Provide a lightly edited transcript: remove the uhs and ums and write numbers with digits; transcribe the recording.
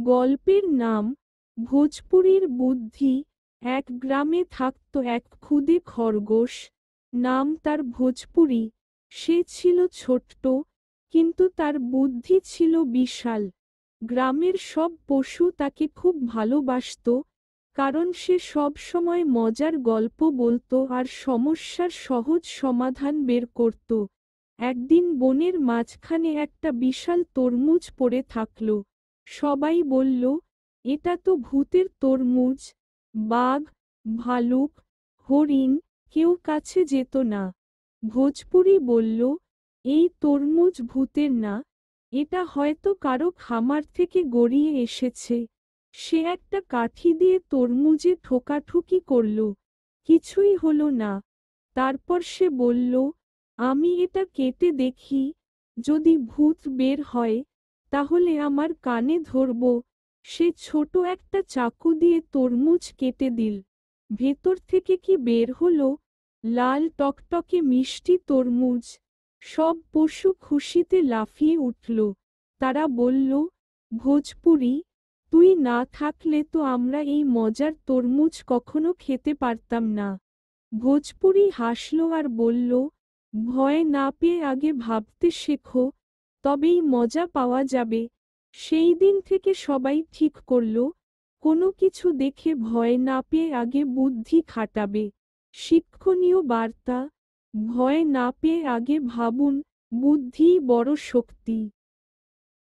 গল্পের নাম ভোজপুরীর বুদ্ধি। এক গ্রামে থাকত এক ক্ষুদে খরগোশ, নাম তার ভোজপুরি। সে ছিল ছোট্ট, কিন্তু তার বুদ্ধি ছিল বিশাল। গ্রামের সব পশু তাকে খুব ভালোবাসত, কারণ সে সব সময় মজার গল্প বলতো আর সমস্যার সহজ সমাধান বের করত। একদিন বনের মাঝখানে একটা বিশাল তরমুজ পড়ে থাকল। সবাই বলল, এটা তো ভূতের তরমুজ। বাঘ, ভালুক, হরিণ কেউ কাছে যেত না। ভোজপুরি বলল, এই তরমুজ ভূতের না, এটা হয়তো কারো খামার থেকে গড়িয়ে এসেছে। সে একটা কাঠি দিয়ে তরমুজে ঠোকাঠুকি করল, কিছুই হলো না। তারপর সে বলল, আমি এটা কেটে দেখি, যদি ভূত বের হয় তাহলে আমার কানে ধরব। সে ছোট একটা চাকু দিয়ে তরমুজ কেটে দিল। ভেতর থেকে কি বের হলো? লাল টকটকে মিষ্টি তরমুজ। সব পশু খুশিতে লাফিয়ে উঠল। তারা বলল, ভোজপুরি, তুই না থাকলে তো আমরা এই মজার তরমুজ কখনো খেতে পারতাম না। ভোজপুরি হাসল আর বলল, ভয় না পেয়ে আগে ভাবতে শেখো, তবেই মজা পাওয়া যাবে। সেই দিন থেকে সবাই ঠিক করল, কোনো কিছু দেখে ভয় না পেয়ে আগে বুদ্ধি খাটাবে। শিক্ষণীয় বার্তা, ভয় না পেয়ে আগে ভাবুন, বুদ্ধিই বড় শক্তি।